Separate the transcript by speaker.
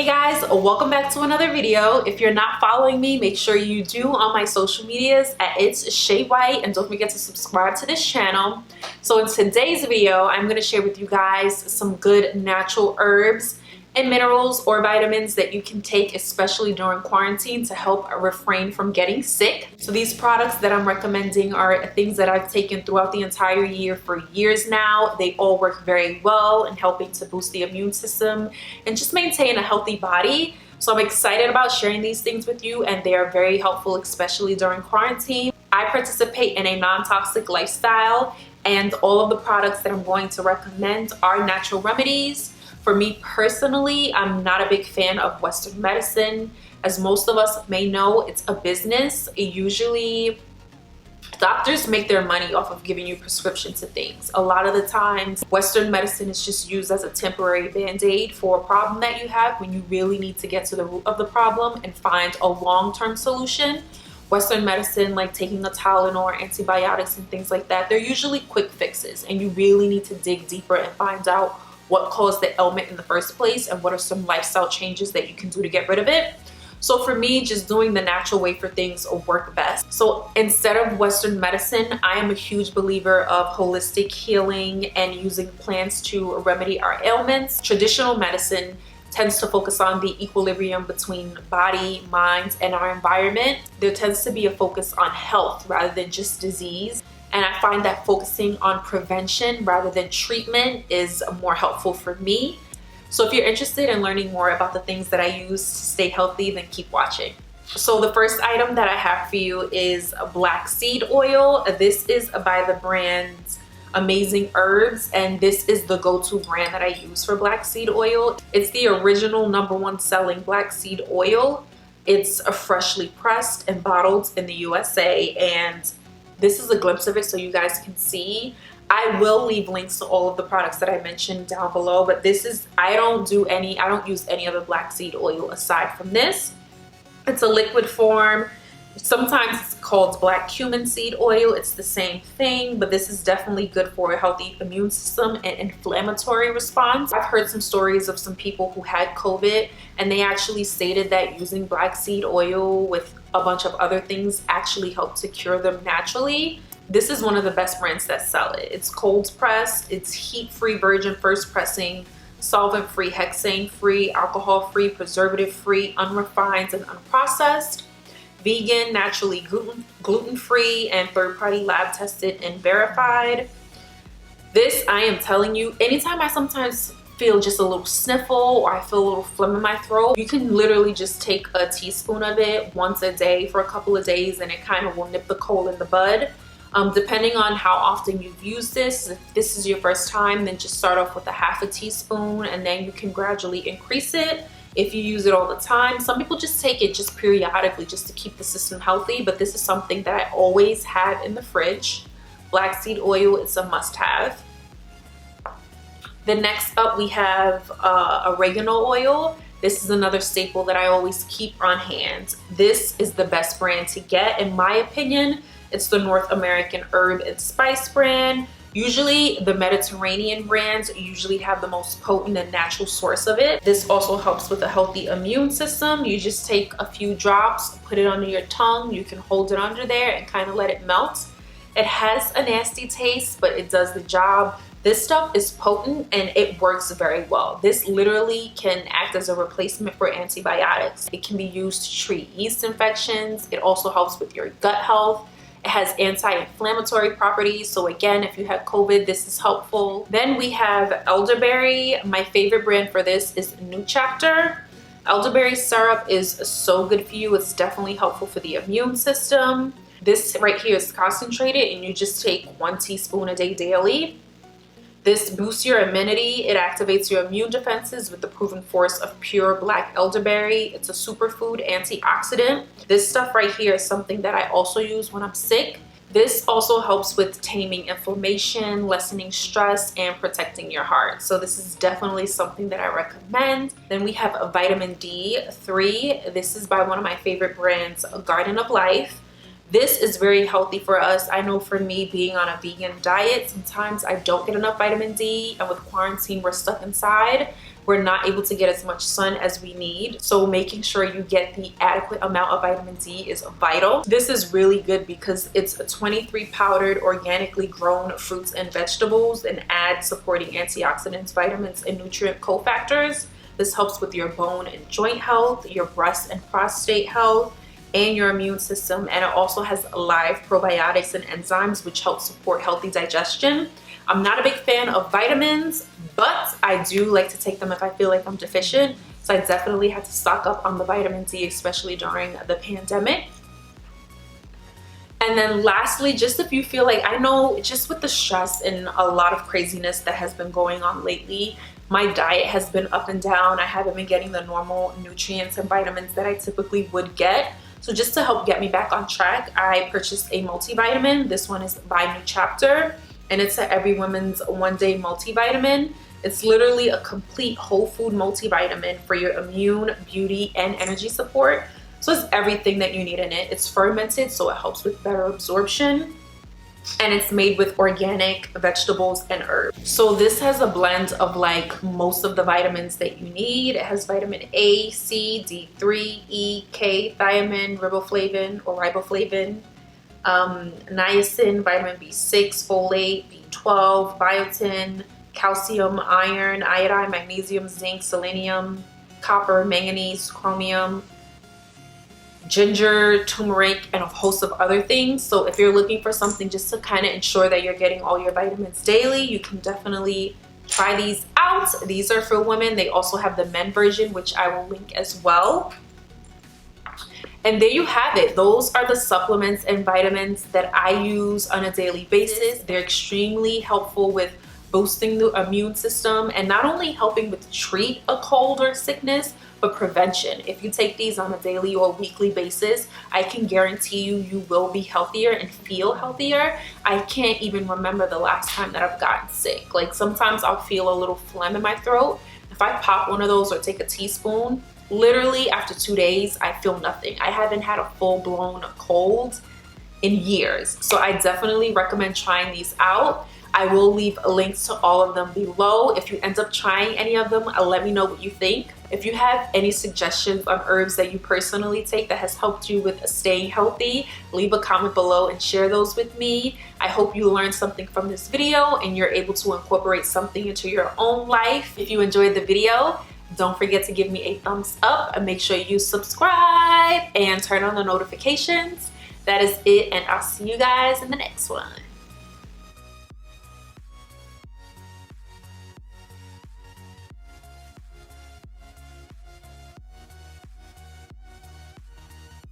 Speaker 1: Hey guys, welcome back to another video. If you're not following me, make sure you do on my social medias at It's Shay White, and don't forget to subscribe to this channel. So in today's video, I'm going to share with you guys some good natural herbs and minerals or vitamins that you can take, especially during quarantine, to help refrain from getting sick. So these products that I'm recommending are things that I've taken throughout the entire year for years now. They all work very well in helping to boost the immune system and just maintain a healthy body. So I'm excited about sharing these things with you, and they are very helpful, especially during quarantine. I participate in a non-toxic lifestyle, and all of the products that I'm going to recommend are natural remedies. For me personally, I'm not a big fan of Western medicine. As most of us may know, it's a business. Usually, doctors make their money off of giving you prescriptions to things. A lot of the times, Western medicine is just used as a temporary band-aid for a problem that you have when you really need to get to the root of the problem and find a long-term solution. Western medicine, like taking a Tylenol or antibiotics and things like that, they're usually quick fixes, and you really need to dig deeper and find out what caused the ailment in the first place and what are some lifestyle changes that you can do to get rid of it. So for me, just doing the natural way for things will work best. So instead of Western medicine, I am a huge believer of holistic healing and using plants to remedy our ailments. Traditional medicine tends to focus on the equilibrium between body, mind, and our environment. There tends to be a focus on health rather than just disease. And I find that focusing on prevention rather than treatment is more helpful for me. So if you're interested in learning more about the things that I use to stay healthy, then keep watching. So the first item that I have for you is black seed oil. This is by the brand Amazing Herbs, and this is the go-to brand that I use for black seed oil. It's the original #1 selling black seed oil. It's freshly pressed and bottled in the USA, and this is a glimpse of it so you guys can see. I will leave links to all of the products that I mentioned down below, but this is, I don't use any other black seed oil aside from this. It's a liquid form. Sometimes it's called black cumin seed oil. It's the same thing, but this is definitely good for a healthy immune system and inflammatory response. I've heard some stories of some people who had COVID, and they actually stated that using black seed oil with a bunch of other things actually helped to cure them naturally. This is one of the best brands that sell it. It's cold pressed, it's heat-free virgin first pressing, solvent-free, hexane-free, alcohol-free, preservative-free, unrefined and unprocessed, vegan, naturally gluten-free, and third-party lab tested and verified. This, I am telling you, anytime I sometimes feel just a little sniffle or I feel a little phlegm in my throat, you can literally just take a teaspoon of it once a day for a couple of days, and it kind of will nip the cold in the bud. Depending on how often you've used this, if this is your first time, then just start off with a half a teaspoon, and then you can gradually increase it if you use it all the time. Some people just take it just periodically just to keep the system healthy, but this is something that I always have in the fridge. Black seed oil, it's a must-have. Then next up we have oregano oil. This is another staple that I always keep on hand. This is the best brand to get, in my opinion. It's the North American Herb and Spice brand. Usually the Mediterranean brands usually have the most potent and natural source of it. This also helps with a healthy immune system. You just take a few drops, put it under your tongue. You can hold it under there and kind of let it melt. It has a nasty taste, but it does the job. This stuff is potent and it works very well. This literally can act as a replacement for antibiotics. It can be used to treat yeast infections. It also helps with your gut health. It has anti-inflammatory properties. So again, if you had COVID, this is helpful. Then we have elderberry. My favorite brand for this is New Chapter. Elderberry syrup is so good for you. It's definitely helpful for the immune system. This right here is concentrated, and you just take 1 teaspoon a day daily. This boosts your immunity. It activates your immune defenses with the proven force of pure black elderberry. It's a superfood antioxidant. This stuff right here is something that I also use when I'm sick. This also helps with taming inflammation, lessening stress, and protecting your heart. So this is definitely something that I recommend. Then we have a vitamin D3. This is by one of my favorite brands, Garden of Life. This is very healthy for us. I know for me, being on a vegan diet, sometimes I don't get enough vitamin D, and with quarantine, we're stuck inside. we're not able to get as much sun as we need. So making sure you get the adequate amount of vitamin D is vital. This is really good because it's 23 powdered organically grown fruits and vegetables and adds supporting antioxidants, vitamins, and nutrient cofactors. This helps with your bone and joint health, your breast and prostate health, and your immune system. And it also has live probiotics and enzymes which help support healthy digestion. I'm not a big fan of vitamins, but I do like to take them if I feel like I'm deficient. So I definitely had to stock up on the vitamin D, especially during the pandemic. And then lastly, just if you feel like, I know just with the stress and a lot of craziness that has been going on lately, my diet has been up and down. I haven't been getting the normal nutrients and vitamins that I typically would get. So just to help get me back on track, I purchased a multivitamin. This one is by New Chapter, and it's a Every Woman's One Day multivitamin. It's literally a complete whole food multivitamin for your immune, beauty, and energy support. So it's everything that you need in it. It's fermented, so it helps with better absorption. And it's made with organic vegetables and herbs. So this has a blend of like most of the vitamins that you need. It has vitamin A, C, D3, E, K, thiamine, riboflavin, niacin, vitamin B6, folate, B12, biotin, calcium, iron, iodine, magnesium, zinc, selenium, copper, manganese, chromium, ginger, turmeric, and a host of other things. So if you're looking for something just to kind of ensure that you're getting all your vitamins daily, you can definitely try these out. These are for women. They also have the men version, which I will link as well. And there you have it. Those are the supplements and vitamins that I use on a daily basis. They're extremely helpful with boosting the immune system and not only helping with treat a cold or sickness, but prevention. If you take these on a daily or weekly basis, I can guarantee you will be healthier and feel healthier. I can't even remember the last time that I've gotten sick. Like sometimes I'll feel a little phlegm in my throat. If I pop one of those or take a teaspoon, literally after 2 days, I feel nothing. I haven't had a full-blown cold in years. So I definitely recommend trying these out. I will leave links to all of them below. If you end up trying any of them, let me know what you think. If you have any suggestions on herbs that you personally take that has helped you with staying healthy, leave a comment below and share those with me. I hope you learned something from this video and you're able to incorporate something into your own life. If you enjoyed the video, don't forget to give me a thumbs up and make sure you subscribe and turn on the notifications. That is it, and I'll see you guys in the next one.